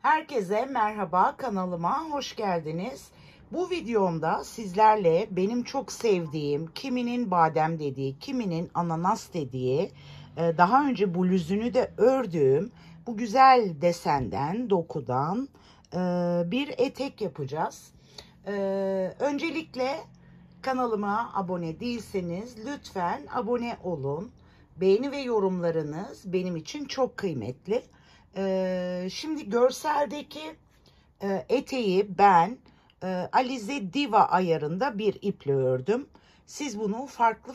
Herkese merhaba, kanalıma hoş geldiniz. Bu videomda sizlerle benim çok sevdiğim, kiminin badem dediği, kiminin ananas dediği, daha önce bluzunu da ördüğüm bu güzel desenden, dokudan bir etek yapacağız. Öncelikle kanalıma abone değilseniz lütfen abone olun. Beğeni ve yorumlarınız benim için çok kıymetli. Şimdi görseldeki eteği ben Alize Diva ayarında bir iple ördüm. Siz bunu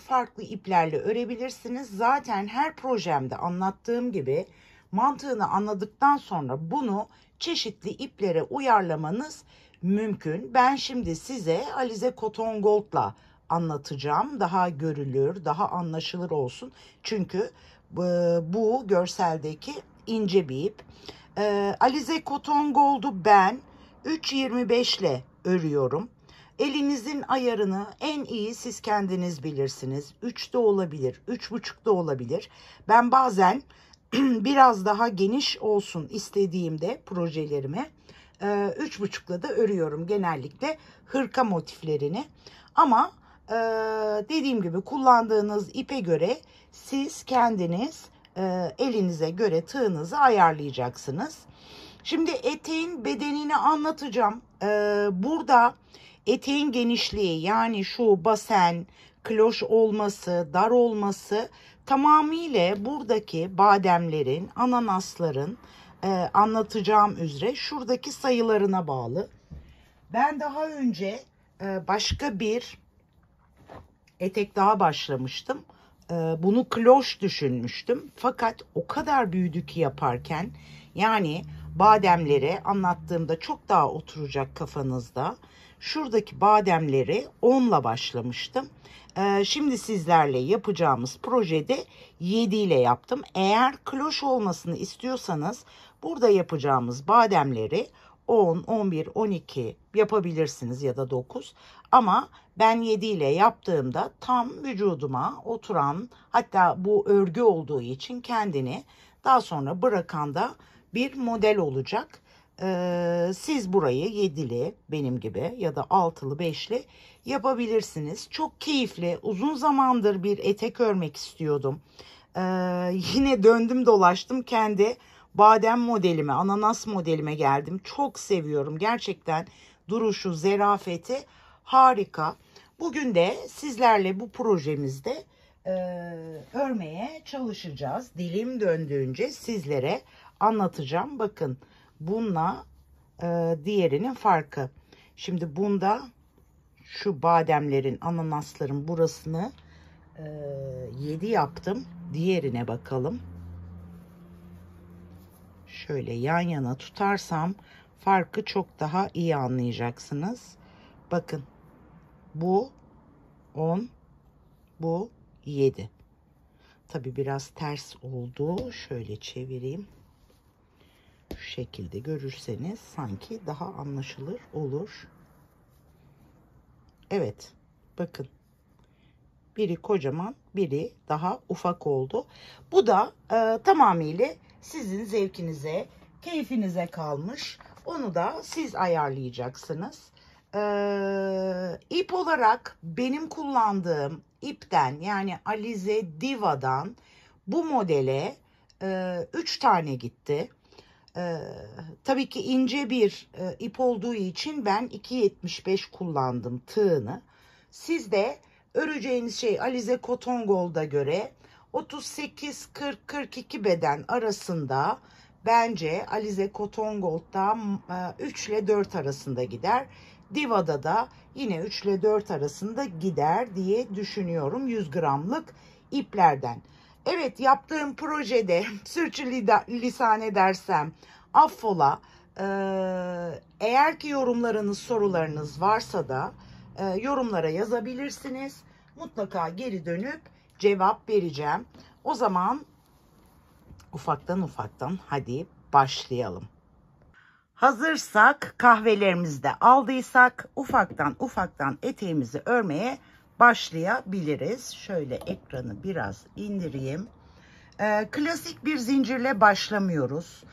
farklı iplerle örebilirsiniz. Zaten her projemde anlattığım gibi mantığını anladıktan sonra bunu çeşitli iplere uyarlamanız mümkün. Ben şimdi size Alize Cotton Gold'la anlatacağım. Daha görülür, daha anlaşılır olsun. Çünkü bu görseldeki ince bir ip. Alize Cotton Gold'u ben 3.25 ile örüyorum. Elinizin ayarını en iyi siz kendiniz bilirsiniz. 3'te olabilir, 3.5'da olabilir. Ben bazen biraz daha geniş olsun istediğimde projelerimi 3.5'la da örüyorum genellikle hırka motiflerini. Ama dediğim gibi kullandığınız ipe göre siz kendiniz elinize göre tığınızı ayarlayacaksınız. Şimdi eteğin bedenini anlatacağım. Burada eteğin genişliği, yani şu basen, kloş olması, dar olması tamamıyla buradaki bademlerin, ananasların anlatacağım üzere şuradaki sayılarına bağlı. Ben daha önce başka bir etek daha başlamıştım. Bunu kloş düşünmüştüm. Fakat o kadar büyüdü ki yaparken, yani bademleri anlattığımda çok daha oturacak kafanızda. Şuradaki bademleri 10'la başlamıştım. Şimdi sizlerle yapacağımız projede 7 ile yaptım. Eğer kloş olmasını istiyorsanız burada yapacağımız bademleri 10, 11, 12 yapabilirsiniz ya da 9. Ama ben 7 ile yaptığımda tam vücuduma oturan, hatta bu örgü olduğu için kendini daha sonra bırakan da bir model olacak. Siz burayı 7'li benim gibi ya da 6'lı 5'li yapabilirsiniz. Çok keyifli. Uzun zamandır bir etek örmek istiyordum. Yine döndüm dolaştım kendi badem modelime, ananas modelime geldim. Çok seviyorum. Gerçekten duruşu, zerafeti harika. Bugün de sizlerle bu projemizde örmeye çalışacağız. Dilim döndüğünce sizlere anlatacağım. Bakın bununla diğerinin farkı. Şimdi bunda şu bademlerin, ananasların burasını 7 yaptım. Diğerine bakalım. Şöyle yan yana tutarsam farkı çok daha iyi anlayacaksınız. Bakın bu 10, bu 7. Tabi biraz ters oldu. Şöyle çevireyim. Şu şekilde görürseniz sanki daha anlaşılır olur. Evet, bakın. Biri kocaman, biri daha ufak oldu. Bu da tamamıyla sizin zevkinize, keyfinize kalmış. Onu da siz ayarlayacaksınız. İp olarak benim kullandığım ipten, yani Alize Diva'dan bu modele 3 tane gitti. Tabii ki ince bir ip olduğu için ben 2.75 kullandım tığını. Siz de öreceğiniz şey Alize Cotton Gold'a göre 38-40-42 beden arasında, bence Alize Cotton Gold'da 3 ile 4 arasında gider. Diva'da da yine 3 ile 4 arasında gider diye düşünüyorum 100 gramlık iplerden. Evet, yaptığım projede sürçülisan edersem affola. Eğer ki yorumlarınız, sorularınız varsa da yorumlara yazabilirsiniz. Mutlaka geri dönüp cevap vereceğim. O zaman ufaktan hadi başlayalım. Hazırsak, kahvelerimizi de aldıysak ufaktan eteğimizi örmeye başlayabiliriz. Şöyle ekranı biraz indireyim. Klasik bir zincirle başlamıyoruz.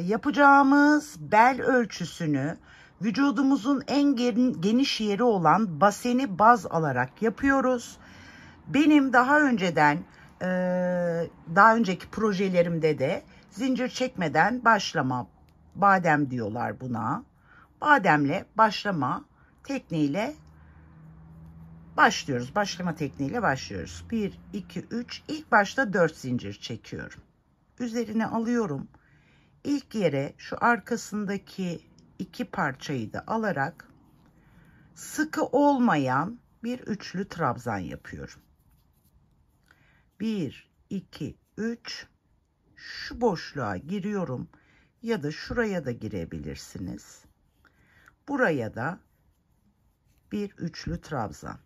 Yapacağımız bel ölçüsünü vücudumuzun en geniş yeri olan baseni baz alarak yapıyoruz. Benim daha önceki projelerimde de zincir çekmeden başlama, badem diyorlar buna. Bademle başlama tekniğiyle başlıyoruz. Başlama tekniğiyle başlıyoruz. 1, 2, 3. İlk başta 4 zincir çekiyorum. Üzerine alıyorum. İlk yere şu arkasındaki 2 parçayı da alarak sıkı olmayan bir üçlü trabzan yapıyorum. 1, 2, 3. Şu boşluğa giriyorum ya da şuraya da girebilirsiniz. Buraya da bir üçlü trabzan.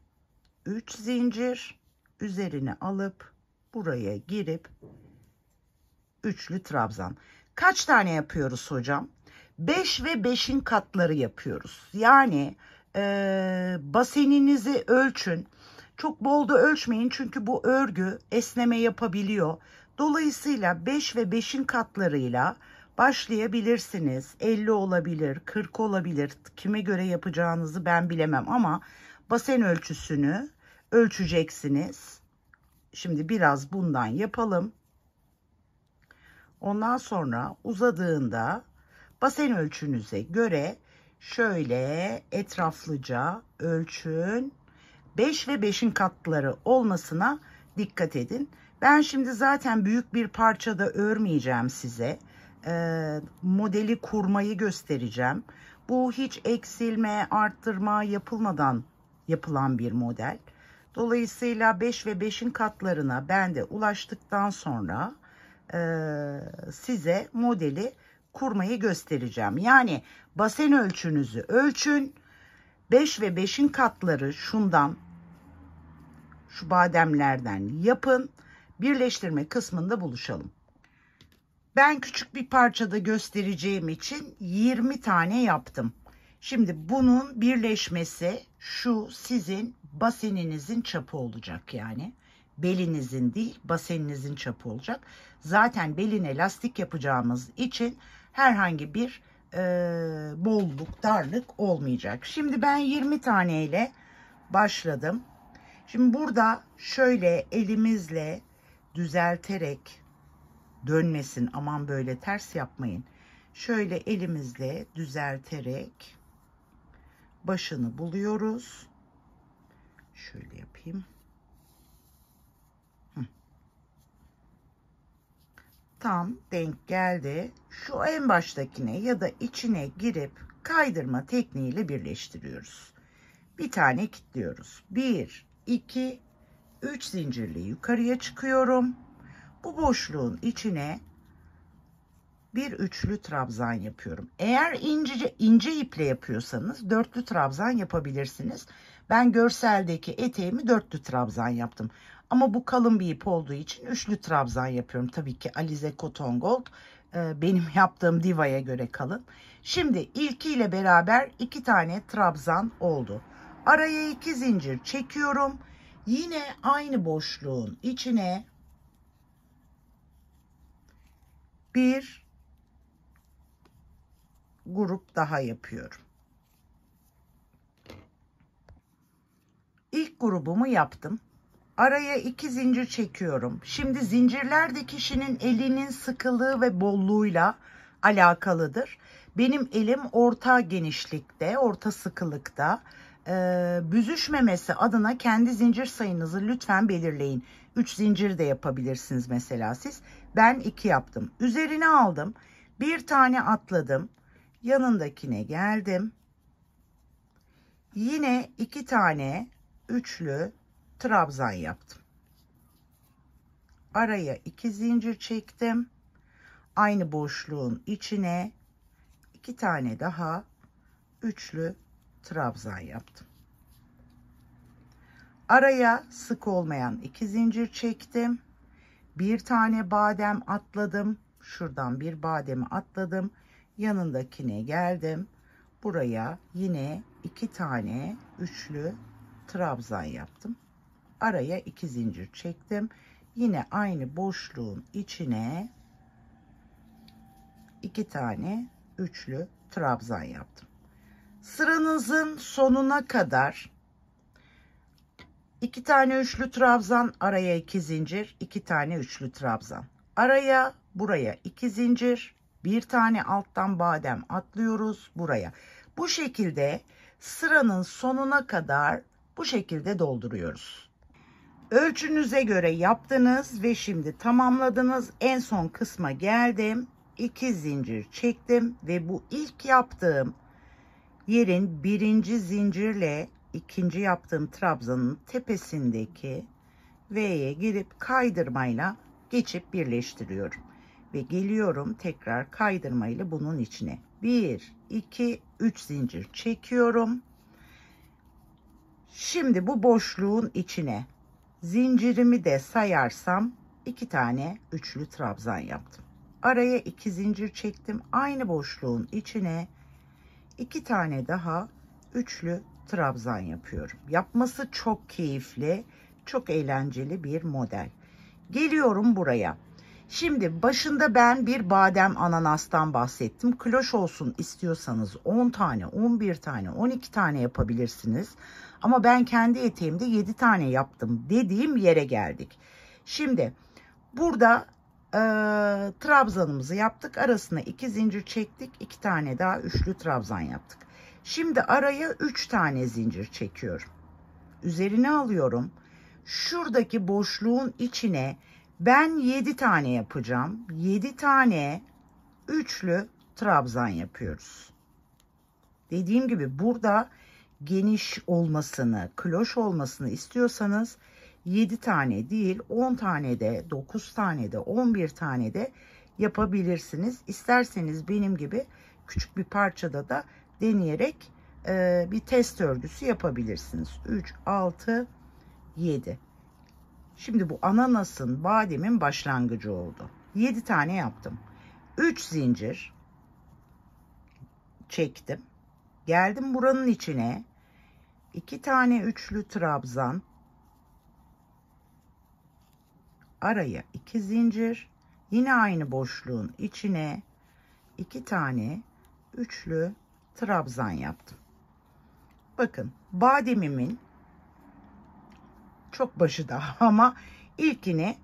3 zincir üzerine alıp buraya girip üçlü trabzan. Kaç tane yapıyoruz hocam? 5 ve 5'in katları yapıyoruz. Yani baseninizi ölçün. Çok bol da ölçmeyin çünkü bu örgü esneme yapabiliyor. Dolayısıyla 5 ve 5'in katlarıyla başlayabilirsiniz. 50 olabilir, 40 olabilir. Kime göre yapacağınızı ben bilemem ama basen ölçüsünü ölçeceksiniz. Şimdi biraz bundan yapalım. Ondan sonra uzadığında basen ölçünüze göre şöyle etraflıca ölçün. 5 ve 5'in katları olmasına dikkat edin. Ben şimdi zaten büyük bir parçada örmeyeceğim size. Modeli kurmayı göstereceğim. Bu hiç eksilme, arttırma yapılmadan yapılan bir model. Dolayısıyla 5 ve 5'in katlarına ben de ulaştıktan sonra size modeli kurmayı göstereceğim. Yani basen ölçünüzü ölçün. 5 ve 5'in katları şundan, şu bademlerden yapın. Birleştirme kısmında buluşalım. Ben küçük bir parçada göstereceğim için 20 tane yaptım. Şimdi bunun birleşmesi şu sizin baseninizin çapı olacak yani. Belinizin değil baseninizin çapı olacak. Zaten beline lastik yapacağımız için herhangi bir bolluk, darlık olmayacak. Şimdi ben 20 tane ile başladım. Şimdi burada şöyle elimizle düzelterek dönmesin, aman böyle ters yapmayın. Şöyle elimizle düzelterek başını buluyoruz. Şöyle yapayım. Tam denk geldi. Şu en baştakine ya da içine girip kaydırma tekniğiyle birleştiriyoruz. Bir tane kilitliyoruz. 1, 2, 3 zincirli yukarıya çıkıyorum. Bu boşluğun içine bir üçlü trabzan yapıyorum. Eğer ince iple yapıyorsanız dörtlü trabzan yapabilirsiniz. Ben görseldeki eteğimi dörtlü trabzan yaptım. Ama bu kalın bir ip olduğu için üçlü trabzan yapıyorum. Tabii ki Alize Cotton Gold benim yaptığım Diva'ya göre kalın. Şimdi ilkiyle beraber 2 tane trabzan oldu. Araya 2 zincir çekiyorum. Yine aynı boşluğun içine bir grup daha yapıyorum. İlk grubumu yaptım. Araya 2 zincir çekiyorum. Şimdi zincirler de kişinin elinin sıkılığı ve bolluğuyla alakalıdır. Benim elim orta genişlikte, orta sıkılıkta. Büzüşmemesi adına kendi zincir sayınızı lütfen belirleyin. 3 zincir de yapabilirsiniz mesela siz. Ben 2 yaptım. Üzerine aldım. Bir tane atladım. Yanındakine geldim. Yine 2 tane üçlü trabzan yaptım. Araya 2 zincir çektim. Aynı boşluğun içine 2 tane daha üçlü trabzan yaptım. Araya sık olmayan 2 zincir çektim. Bir tane badem atladım. Şuradan bir bademi atladım. Yanındakine geldim. Buraya yine 2 tane üçlü trabzan yaptım. Araya 2 zincir çektim. Yine aynı boşluğun içine 2 tane üçlü trabzan yaptım. Sıranızın sonuna kadar 2 tane üçlü trabzan, araya 2 zincir, 2 tane üçlü trabzan. Araya, buraya 2 zincir, bir tane alttan badem atlıyoruz buraya. Bu şekilde sıranın sonuna kadar bu şekilde dolduruyoruz. Ölçünüze göre yaptınız ve şimdi tamamladınız. En son kısma geldim. 2 zincir çektim ve bu ilk yaptığım yerin birinci zincirle ikinci yaptığım trabzanın tepesindeki V'ye girip kaydırmayla geçip birleştiriyorum. Ve geliyorum tekrar kaydırmayla bunun içine. 1, 2, 3 zincir çekiyorum. Şimdi bu boşluğun içine zincirimi de sayarsam 2 tane üçlü trabzan yaptım. Araya 2 zincir çektim. Aynı boşluğun içine 2 tane daha üçlü trabzan yapıyorum. Yapması çok keyifli, çok eğlenceli bir model. Geliyorum buraya. Şimdi başında ben bir badem ananastan bahsettim. Kloş olsun istiyorsanız 10 tane, 11 tane, 12 tane yapabilirsiniz. Ama ben kendi eteğimde 7 tane yaptım dediğim yere geldik. Şimdi burada trabzanımızı yaptık. Arasına 2 zincir çektik. 2 tane daha üçlü trabzan yaptık. Şimdi araya 3 tane zincir çekiyorum. Üzerine alıyorum. Şuradaki boşluğun içine ben 7 tane yapacağım. 7 tane üçlü trabzan yapıyoruz. Dediğim gibi burada geniş olmasını, kloş olmasını istiyorsanız 7 tane değil 10 tane de, 9 tane de, 11 tane de yapabilirsiniz. İsterseniz benim gibi küçük bir parçada da deneyerek bir test örgüsü yapabilirsiniz. 3, 6, 7. Şimdi bu ananasın, bademin başlangıcı oldu. 7 tane yaptım. 3 zincir çektim. Geldim buranın içine. 2 tane üçlü trabzan. Araya 2 zincir. Yine aynı boşluğun içine 2 tane üçlü trabzan yaptım. Bakın bademimin çok başı daha ama ilkini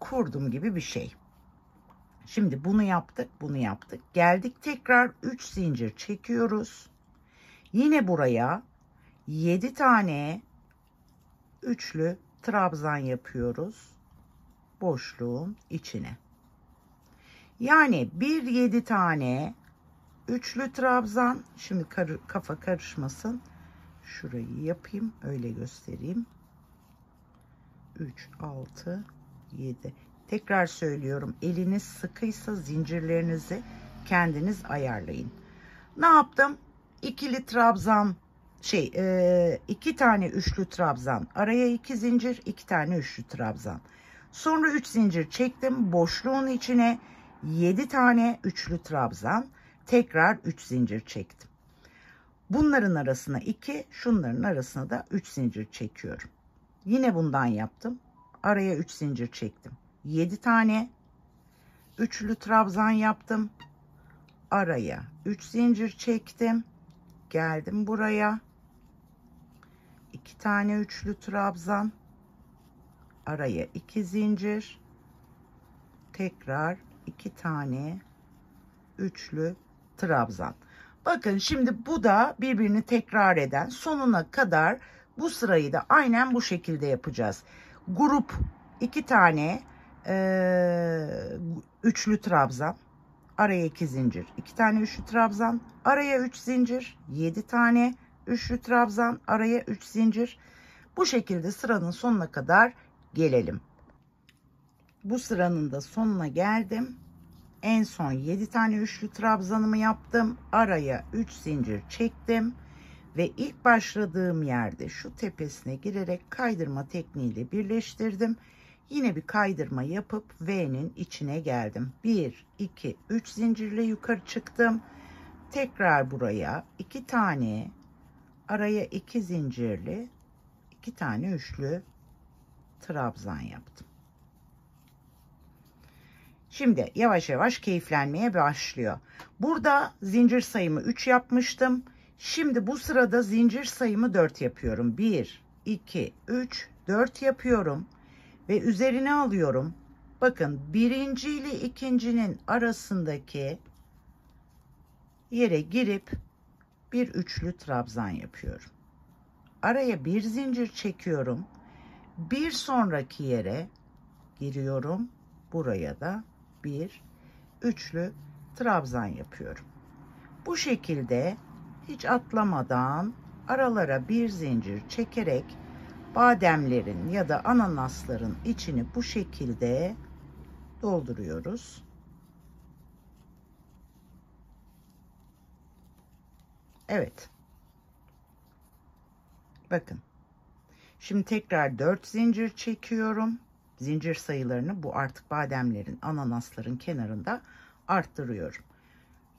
kurdum gibi bir şey. Şimdi bunu yaptık, bunu yaptık. Geldik tekrar 3 zincir çekiyoruz. Yine buraya 7 tane üçlü trabzan yapıyoruz boşluğun içine. Yani 7 tane üçlü trabzan. Şimdi kafa karışmasın. Şurayı yapayım, öyle göstereyim. 3, 6, 7. Tekrar söylüyorum. Eliniz sıkıysa zincirlerinizi kendiniz ayarlayın. Ne yaptım? İkili trabzan, 2 tane üçlü trabzan. Araya 2 zincir, 2 tane üçlü trabzan. Sonra 3 zincir çektim. Boşluğun içine 7 tane üçlü trabzan. Tekrar 3 zincir çektim. Bunların arasına 2, şunların arasına da 3 zincir çekiyorum. Yine bundan yaptım. Araya 3 zincir çektim. 7 tane üçlü trabzan yaptım. Araya 3 zincir çektim. Geldim buraya. 2 tane üçlü trabzan. Araya 2 zincir. Tekrar 2 tane üçlü trabzan. Bakın şimdi bu da birbirini tekrar eden, sonuna kadar bu sırayı da aynen bu şekilde yapacağız. Grup 2 tane üçlü trabzan, araya 2 zincir, 2 tane üçlü trabzan, araya 3 zincir, 7 tane üçlü trabzan, araya 3 zincir. Bu şekilde sıranın sonuna kadar gelelim. Bu sıranın da sonuna geldim. En son 7 tane üçlü trabzanımı yaptım. Araya 3 zincir çektim. Ve ilk başladığım yerde şu tepesine girerek kaydırma tekniğiyle birleştirdim. Yine bir kaydırma yapıp V'nin içine geldim. 1, 2, 3 zincirle yukarı çıktım. Tekrar buraya 2 tane, araya 2 zincirli 2 tane üçlü trabzan yaptım. Şimdi yavaş yavaş keyiflenmeye başlıyor. Burada zincir sayımı 3 yapmıştım. Şimdi bu sırada zincir sayımı 4 yapıyorum. 1, 2, 3, 4 yapıyorum. Ve üzerine alıyorum. Bakın birinci ile ikincinin arasındaki yere girip bir üçlü trabzan yapıyorum. Araya bir zincir çekiyorum. Bir sonraki yere giriyorum. Buraya da bir üçlü trabzan yapıyorum. Bu şekilde hiç atlamadan aralara bir zincir çekerek bademlerin ya da ananasların içini bu şekilde dolduruyoruz. Evet. Bakın. Şimdi tekrar 4 zincir çekiyorum. Zincir sayılarını bu artık bademlerin, ananasların kenarında arttırıyorum.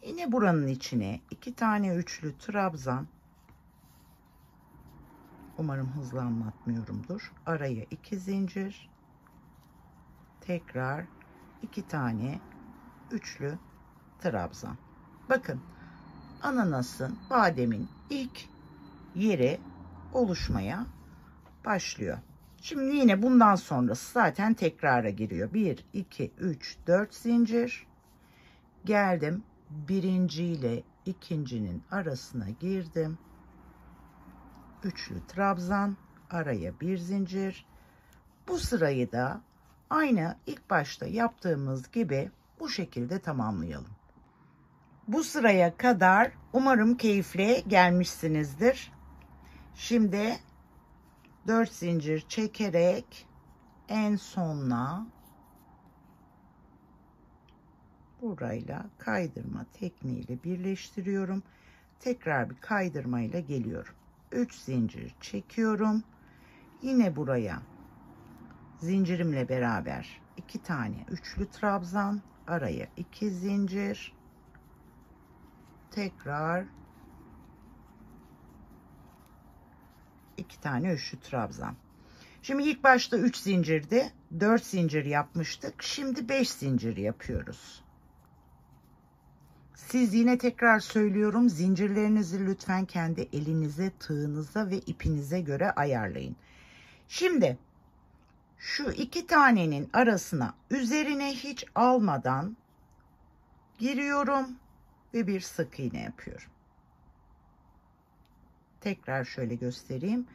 Yine buranın içine 2 tane üçlü trabzan. Umarım hızlı anlatmıyorumdur. Araya 2 zincir. Tekrar 2 tane üçlü trabzan. Bakın ananasın, bademin ilk yeri oluşmaya başlıyor. Şimdi yine bundan sonrası zaten tekrara giriyor. 1, 2, 3, 4 zincir. Geldim. Birinci ile ikincinin arasına girdim. Üçlü trabzan. Araya bir zincir. Bu sırayı da aynı ilk başta yaptığımız gibi bu şekilde tamamlayalım. Bu sıraya kadar umarım keyifle gelmişsinizdir. Şimdi 4 zincir çekerek en sonuna burayla kaydırma tekniğiyle birleştiriyorum. Tekrar bir kaydırmayla geliyorum. 3 zincir çekiyorum. Yine buraya zincirimle beraber 2 tane üçlü trabzan, araya 2 zincir. Tekrar 2 tane üçlü trabzan. Şimdi ilk başta 3 zincirdi. 4 zincir yapmıştık. Şimdi 5 zincir yapıyoruz. Siz yine tekrar söylüyorum. Zincirlerinizi lütfen kendi elinize, tığınıza ve ipinize göre ayarlayın. Şimdi şu 2 tanenin arasına üzerine hiç almadan giriyorum ve bir sık iğne yapıyorum. Tekrar şöyle göstereyim.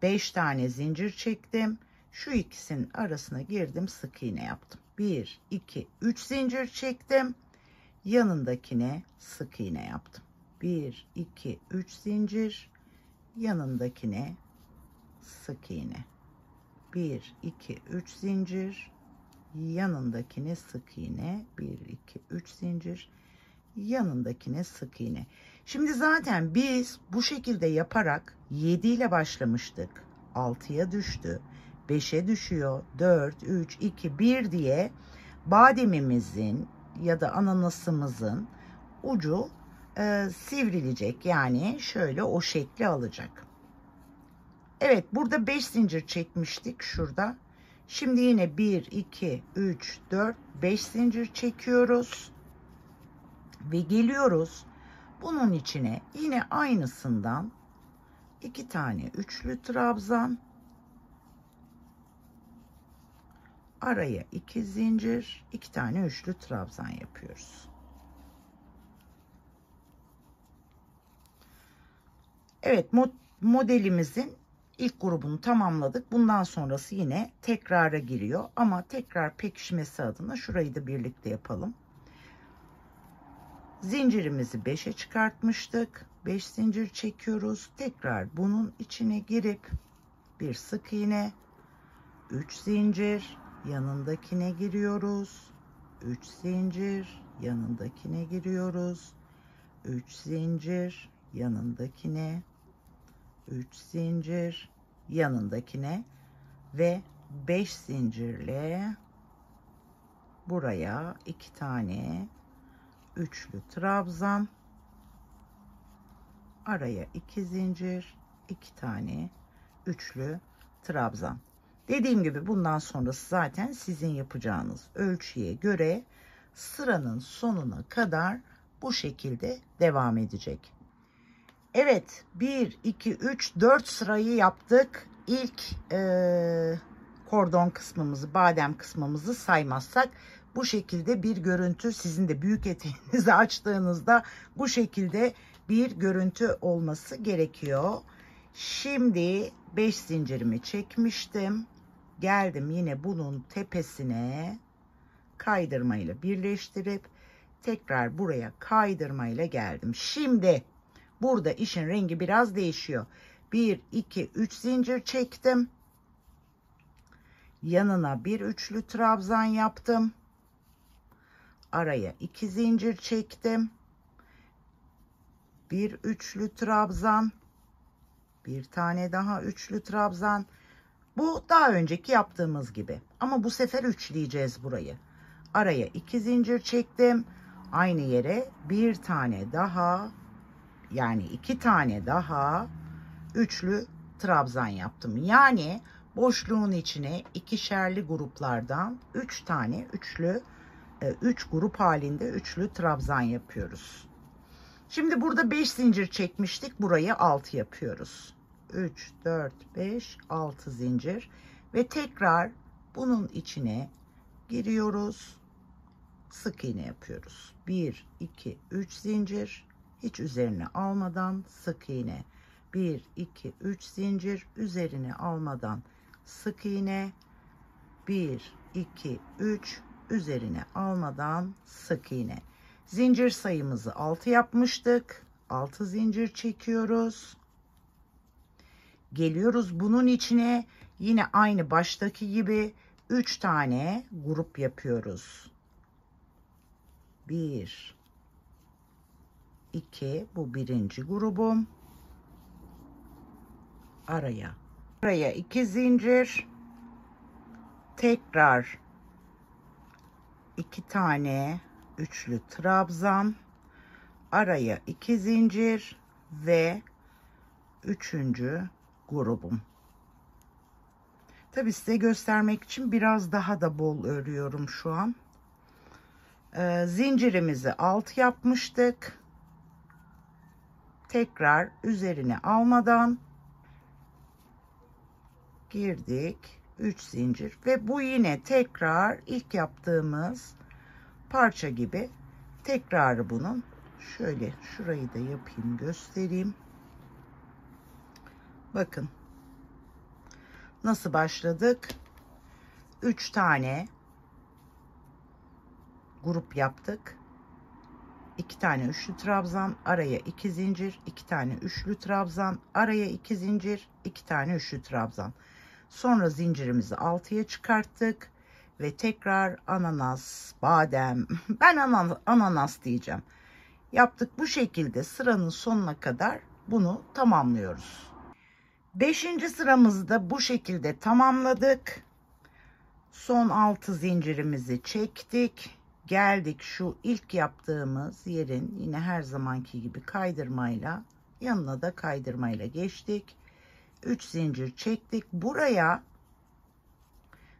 5 tane zincir çektim. Şu ikisinin arasına girdim, sık iğne yaptım. 1, 2, 3 zincir çektim. Yanındakine sık iğne yaptım. 1, 2, 3 zincir. Yanındakine sık iğne. 1, 2, 3 zincir. Yanındakine sık iğne. 1, 2, 3 zincir. Yanındakine sık iğne. Şimdi zaten biz bu şekilde yaparak 7 ile başlamıştık. 6'ya düştü. 5'e düşüyor. 4, 3, 2, 1 diye bademimizin ya da ananasımızın ucu sivrilecek. Yani şöyle o şekli alacak. Evet, burada 5 zincir çekmiştik şurada. Şimdi yine 1, 2, 3, 4, 5 zincir çekiyoruz. Ve geliyoruz. Bunun içine yine aynısından 2 tane üçlü trabzan, araya 2 zincir, 2 tane üçlü trabzan yapıyoruz. Evet, modelimizin ilk grubunu tamamladık. Bundan sonrası yine tekrara giriyor ama tekrar pekişmesi adına şurayı da birlikte yapalım. Zincirimizi 5'e çıkartmıştık. 5 zincir çekiyoruz. Tekrar bunun içine girip bir sık iğne, 3 zincir, yanındakine giriyoruz. 3 zincir, yanındakine giriyoruz. 3 zincir, yanındakine. 3 zincir, yanındakine ve 5 zincirle buraya 2 tane üçlü trabzan, araya 2 zincir, 2 tane üçlü trabzan. Dediğim gibi bundan sonrası zaten sizin yapacağınız ölçüye göre sıranın sonuna kadar bu şekilde devam edecek. Evet, 1 2 3 4 sırayı yaptık. İlk kordon kısmımızı, badem kısmımızı saymazsak bu şekilde bir görüntü, sizin de büyük eteğinizi açtığınızda bu şekilde bir görüntü olması gerekiyor. Şimdi 5 zincirimi çekmiştim. Geldim yine bunun tepesine kaydırmayla birleştirip tekrar buraya kaydırmayla geldim. Şimdi burada işin rengi biraz değişiyor. 1 2 3 zincir çektim. Yanına bir üçlü trabzan yaptım. Araya 2 zincir çektim. Bir üçlü trabzan. Bir tane daha üçlü trabzan. Bu daha önceki yaptığımız gibi. Ama bu sefer üçleyeceğiz burayı. Araya 2 zincir çektim. Aynı yere bir tane daha, yani 2 tane daha üçlü trabzan yaptım. Yani boşluğun içine ikişerli gruplardan 3 tane üçlü, 3 grup halinde üçlü trabzan yapıyoruz. Şimdi burada 5 zincir çekmiştik. Burayı 6 yapıyoruz. 3 4 5 6 zincir ve tekrar bunun içine giriyoruz. Sık iğne yapıyoruz. 1 2 3 zincir, hiç üzerine almadan sık iğne. 1 2 3 zincir, üzerine almadan sık iğne. 1 2 3, üzerine almadan sık iğne. Zincir sayımızı 6 yapmıştık. 6 zincir çekiyoruz. Geliyoruz bunun içine, yine aynı baştaki gibi 3 tane grup yapıyoruz. 1 2, bu birinci grubum. Araya 2 zincir, tekrar 2 tane üçlü trabzan, araya 2 zincir ve üçüncü grubum. Tabi size göstermek için biraz daha da bol örüyorum şu an. Zincirimizi 6 yapmıştık. Tekrar üzerine almadan girdik. 3 zincir ve bu yine tekrar ilk yaptığımız parça gibi tekrarı bunun. Şöyle şurayı da yapayım, göstereyim. Bakın nasıl başladık. 3 tane grup yaptık. 2 tane üçlü trabzan, araya 2 zincir, 2 tane üçlü trabzan, araya 2 zincir, 2 tane üçlü trabzan. Sonra zincirimizi 6'ya çıkarttık ve tekrar ananas, badem, ben ananas diyeceğim. Yaptık, bu şekilde sıranın sonuna kadar bunu tamamlıyoruz. 5. sıramızı da bu şekilde tamamladık. Son 6 zincirimizi çektik. Geldik şu ilk yaptığımız yerin yine her zamanki gibi kaydırmayla, yanına da kaydırmayla geçtik. 3 zincir çektik. Buraya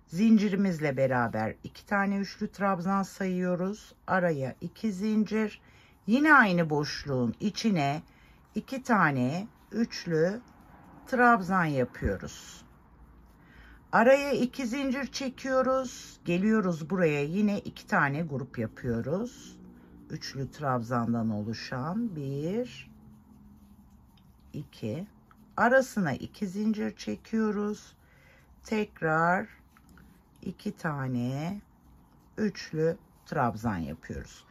zincirimizle beraber 2 tane üçlü trabzan sayıyoruz. Araya 2 zincir. Yine aynı boşluğun içine 2 tane üçlü trabzan yapıyoruz. Araya 2 zincir çekiyoruz. Geliyoruz buraya, yine 2 tane grup yapıyoruz. Üçlü trabzandan oluşan 1 2, arasına 2 zincir çekiyoruz. Tekrar 2 tane üçlü trabzan yapıyoruz.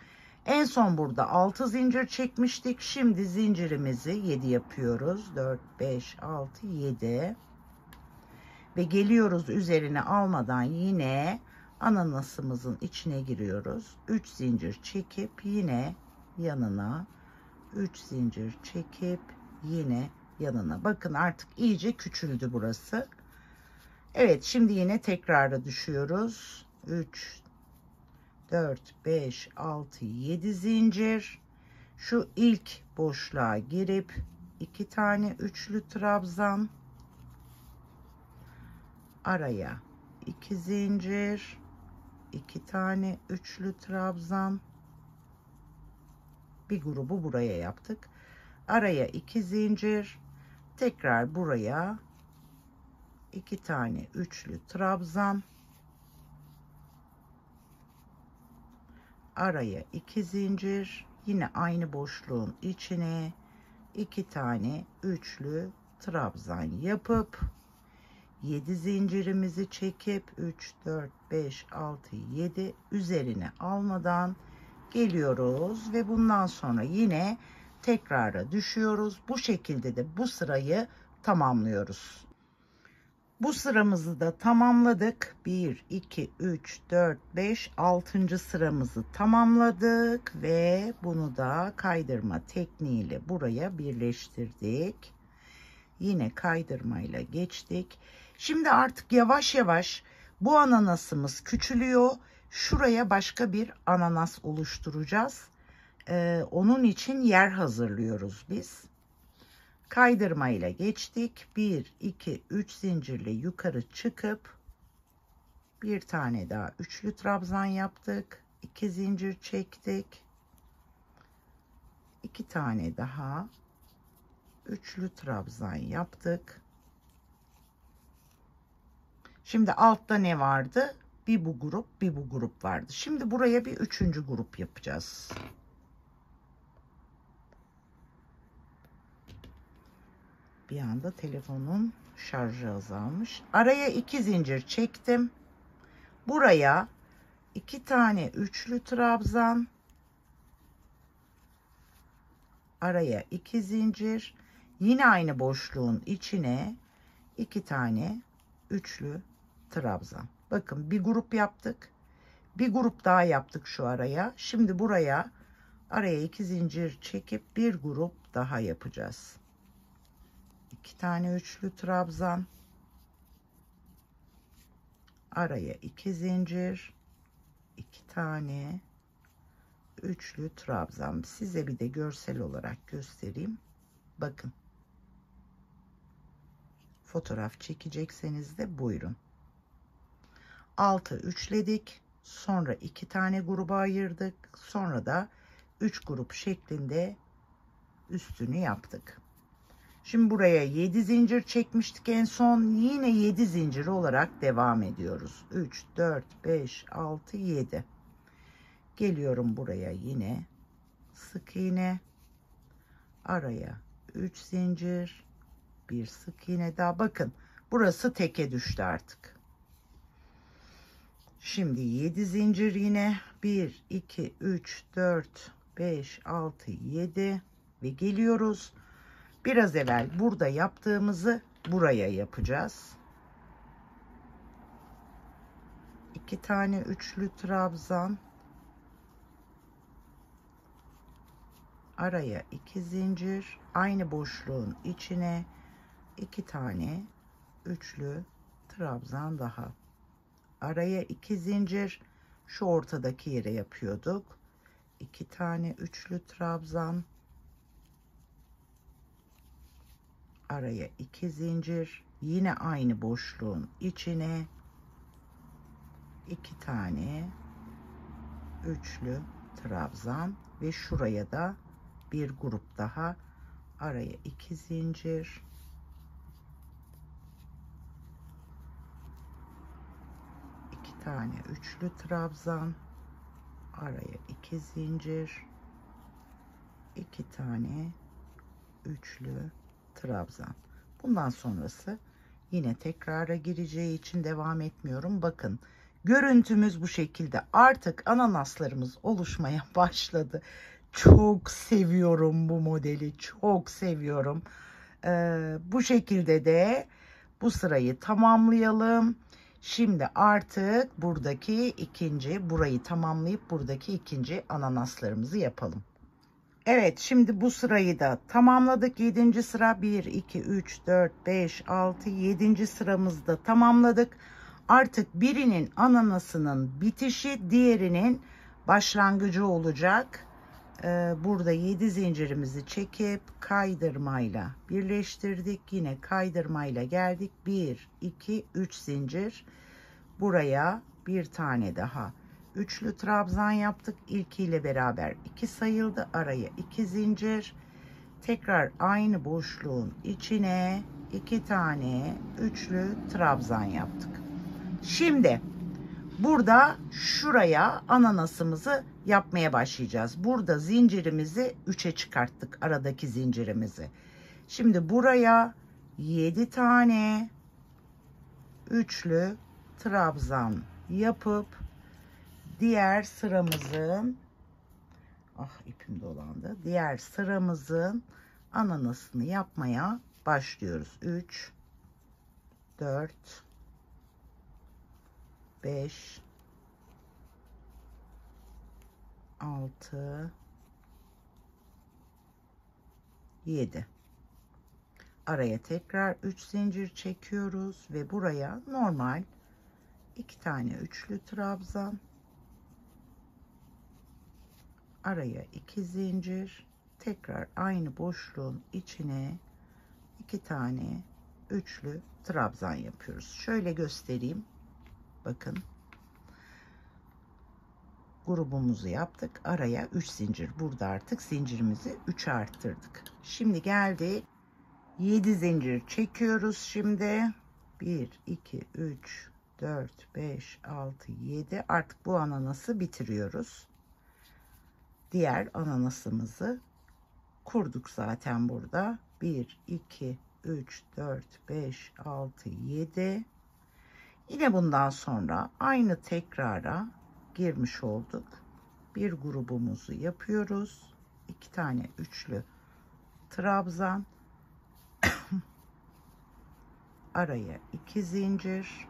En son burada 6 zincir çekmiştik. Şimdi zincirimizi 7 yapıyoruz. 4 5 6 7 ve geliyoruz, üzerine almadan yine ananasımızın içine giriyoruz. 3 zincir çekip yine yanına 3 zincir çekip yine yanına. Bakın artık iyice küçüldü burası. Evet, şimdi yine tekrara düşüyoruz. 3 4 5 6 7 zincir. Şu ilk boşluğa girip 2 tane üçlü trabzan, araya 2 zincir 2 tane üçlü trabzan. Bir grubu buraya yaptık. Araya 2 zincir. Tekrar buraya 2 tane üçlü trabzan. Araya 2 zincir. Yine aynı boşluğun içine 2 tane üçlü trabzan yapıp 7 zincirimizi çekip 3 4 5 6 7 üzerine almadan geliyoruz ve bundan sonra yine tekrara düşüyoruz. Bu şekilde de bu sırayı tamamlıyoruz. Bu sıramızı da tamamladık. 1 2 3 4 5 6. sıramızı tamamladık ve bunu da kaydırma tekniğiyle buraya birleştirdik. Yine kaydırmayla geçtik. Şimdi artık yavaş yavaş bu ananasımız küçülüyor. Şuraya başka bir ananas oluşturacağız. Onun için yer hazırlıyoruz biz. Kaydırmayla geçtik. 1 2 3 zincirle yukarı çıkıp bir tane daha üçlü trabzan yaptık. 2 zincir çektik. 2 tane daha üçlü trabzan yaptık. Şimdi altta ne vardı? Bir bu grup, bir bu grup vardı. Şimdi buraya bir üçüncü grup yapacağız. Bir anda telefonun şarjı azalmış. Araya 2 zincir çektim. Buraya 2 tane üçlü trabzan. Araya 2 zincir. Yine aynı boşluğun içine 2 tane üçlü trabzan. Bakın bir grup yaptık. Bir grup daha yaptık şu araya. Şimdi buraya araya 2 zincir çekip bir grup daha yapacağız. 2 tane üçlü trabzan. Araya 2 zincir. 2 tane üçlü trabzan. Size bir de görsel olarak göstereyim. Bakın. Fotoğraf çekecekseniz de buyurun. 6 üçledik. Sonra 2 tane gruba ayırdık. Sonra da 3 grup şeklinde üstünü yaptık. Şimdi buraya 7 zincir çekmiştik en son. Yine 7 zincir olarak devam ediyoruz. 3, 4, 5, 6, 7. Geliyorum buraya yine. Sık iğne. Araya 3 zincir. Bir sık iğne daha. Bakın burası teke düştü artık. Şimdi 7 zincir yine. 1, 2, 3, 4, 5, 6, 7 ve geliyoruz. Biraz evvel burada yaptığımızı buraya yapacağız. 2 tane üçlü trabzan. Araya 2 zincir. Aynı boşluğun içine 2 tane üçlü trabzan daha. Araya 2 zincir. Şu ortadaki yere yapıyorduk. 2 tane üçlü trabzan. Araya 2 zincir. Yine aynı boşluğun içine 2 tane üçlü trabzan ve şuraya da bir grup daha. Araya 2 zincir. 2 tane üçlü trabzan. Araya 2 zincir. 2 tane üçlü trabzan. Bundan sonrası yine tekrara gireceği için devam etmiyorum. Bakın görüntümüz bu şekilde. Artık ananaslarımız oluşmaya başladı. Çok seviyorum bu modeli. Çok seviyorum. Bu şekilde de bu sırayı tamamlayalım. Şimdi artık buradaki burayı tamamlayıp buradaki ikinci ananaslarımızı yapalım. Evet, şimdi bu sırayı da tamamladık. 7. sıra 1 2 3 4 5 6 7. sıramızda tamamladık. Artık birinin ananasının bitişi diğerinin başlangıcı olacak. Burada 7 zincirimizi çekip kaydırmayla birleştirdik. Yine kaydırmayla geldik. 1 2 3 zincir. Buraya bir tane daha üçlü trabzan yaptık. İlkiyle beraber 2 sayıldı. Araya 2 zincir. Tekrar aynı boşluğun içine 2 tane üçlü trabzan yaptık. Şimdi burada şuraya ananasımızı yapmaya başlayacağız. Burada zincirimizi 3'e çıkarttık, aradaki zincirimizi. Şimdi buraya 7 tane üçlü trabzan yapıp diğer sıramızın ipim dolandı. Diğer sıramızın ananasını yapmaya başlıyoruz. 3 4 5 6 7. Araya tekrar 3 zincir çekiyoruz ve buraya normal 2 tane üçlü trabzan, araya 2 zincir, tekrar aynı boşluğun içine 2 tane üçlü trabzan yapıyoruz. Şöyle göstereyim. Bakın. Grubumuzu yaptık. Araya 3 zincir. Burada artık zincirimizi 3'e arttırdık. Şimdi geldik. 7 zincir çekiyoruz şimdi. 1, 2, 3, 4, 5, 6, 7. Artık bu ananası bitiriyoruz. Diğer ananasımızı kurduk zaten burada. 1, 2, 3, 4, 5, 6, 7. Yine bundan sonra aynı tekrara girmiş olduk. Bir grubumuzu yapıyoruz. 2 tane üçlü trabzan. Araya 2 zincir.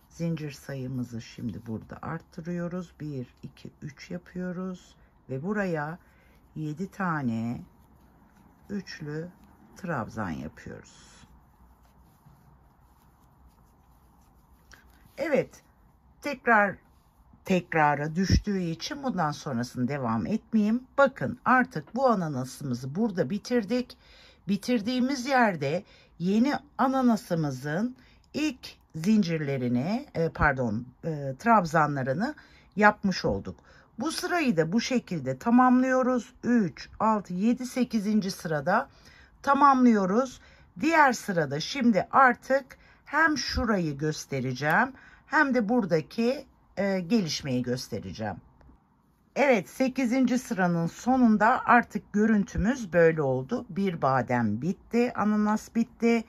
Zincir sayımızı şimdi burada arttırıyoruz. 1, 2, 3 yapıyoruz. Ve buraya 7 tane üçlü trabzan yapıyoruz. Evet. Tekrara düştüğü için bundan sonrasını devam etmeyeyim. Bakın artık bu ananasımızı burada bitirdik. Bitirdiğimiz yerde yeni ananasımızın ilk zincirlerini trabzanlarını yapmış olduk. Bu sırayı da bu şekilde tamamlıyoruz. 3, 6, 7, 8. sırada tamamlıyoruz. Diğer sırada şimdi artık hem şurayı göstereceğim hem de buradaki gelişmeyi göstereceğim. Evet, 8. sıranın sonunda artık görüntümüz böyle oldu. Bir badem bitti, ananas bitti.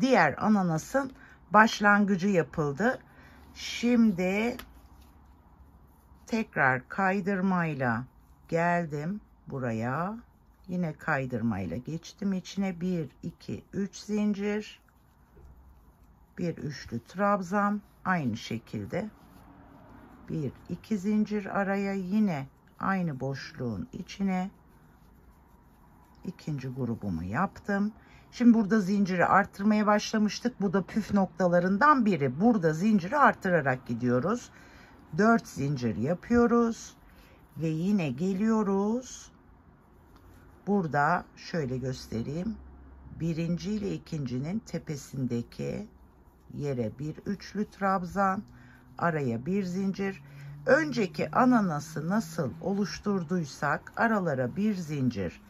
Diğer ananasın başlangıcı yapıldı. Şimdi tekrar kaydırmayla geldim buraya. Yine kaydırmayla geçtim içine. 1, 2, 3 zincir. Bir üçlü trabzan. Aynı şekilde 1, 2 zincir araya, yine aynı boşluğun içine ikinci grubumu yaptım. Şimdi burada zinciri arttırmaya başlamıştık. Bu da püf noktalarından biri. Burada zinciri arttırarak gidiyoruz. 4 zincir yapıyoruz ve yine geliyoruz. Burada şöyle göstereyim. Birinci ile ikincinin tepesindeki yere bir üçlü trabzan, araya bir zincir. Önceki ananası nasıl oluşturduysak aralara bir zincir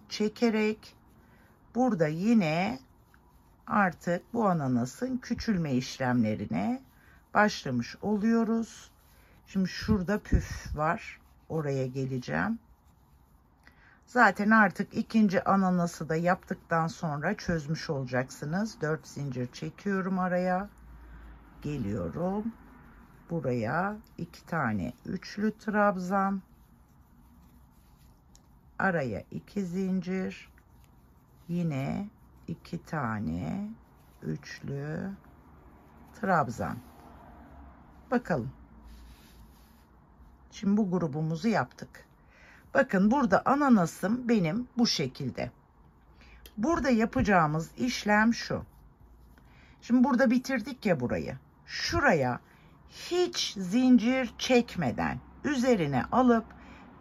çekerek burada yine artık bu ananasın küçülme işlemlerine başlamış oluyoruz. Şimdi şurada püf var. Oraya geleceğim. Zaten artık ikinci ananası da yaptıktan sonra çözmüş olacaksınız. 4 zincir çekiyorum araya. Geliyorum. Buraya 2 tane üçlü trabzan. Araya 2 zincir. Yine 2 tane üçlü trabzan. Bakalım. Şimdi bu grubumuzu yaptık. Bakın burada ananasım benim bu şekilde. Burada yapacağımız işlem şu. Şimdi burada bitirdik ya burayı. Şuraya hiç zincir çekmeden üzerine alıp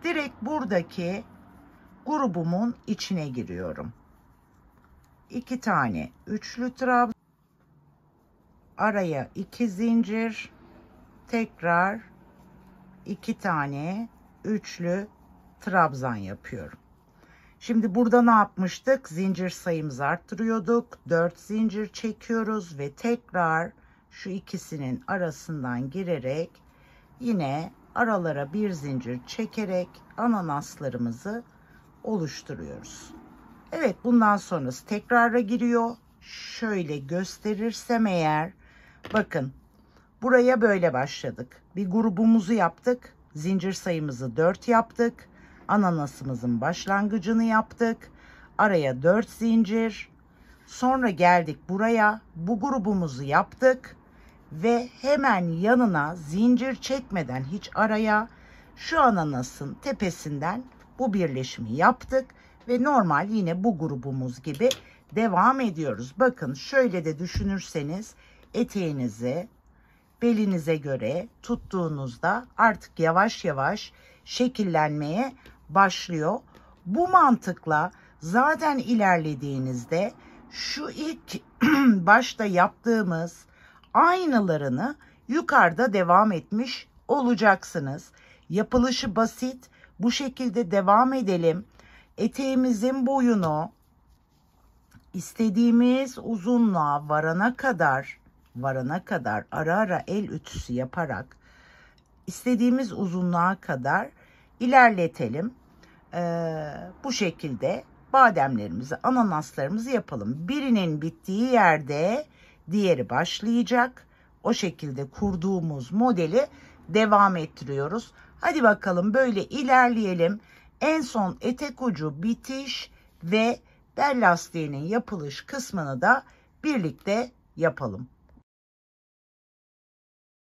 direkt buradaki grubumun içine giriyorum. 2 tane üçlü trabzan. araya 2 zincir, tekrar 2 tane üçlü trabzan yapıyorum. Şimdi burada ne yapmıştık? Zincir sayımızı arttırıyorduk. 4 zincir çekiyoruz ve tekrar şu ikisinin arasından girerek yine aralara bir zincir çekerek ananaslarımızı oluşturuyoruz. Evet, bundan sonrası tekrara giriyor. Şöyle gösterirsem eğer, bakın buraya böyle başladık. Bir grubumuzu yaptık. Zincir sayımızı 4 yaptık. Ananasımızın başlangıcını yaptık. Araya 4 zincir. Sonra geldik buraya. Bu grubumuzu yaptık. Ve hemen yanına zincir çekmeden hiç araya şu ananasın tepesinden bu birleşimi yaptık. Ve normal yine bu grubumuz gibi devam ediyoruz. Bakın şöyle de düşünürseniz eteğinizi belinize göre tuttuğunuzda artık yavaş yavaş şekillenmeye başlıyor. Bu mantıkla zaten ilerlediğinizde şu ilk başta yaptığımız aynılarını yukarıda devam etmiş olacaksınız. Yapılışı basit. Bu şekilde devam edelim. Eteğimizin boyunu istediğimiz uzunluğa varana kadar ara ara el ütüsü yaparak istediğimiz uzunluğa kadar ilerletelim. Bu şekilde bademlerimizi, ananaslarımızı yapalım. Birinin bittiği yerde diğeri başlayacak. O şekilde kurduğumuz modeli devam ettiriyoruz. Hadi bakalım böyle ilerleyelim. En son etek ucu bitiş ve bel lastiğinin yapılış kısmını da birlikte yapalım.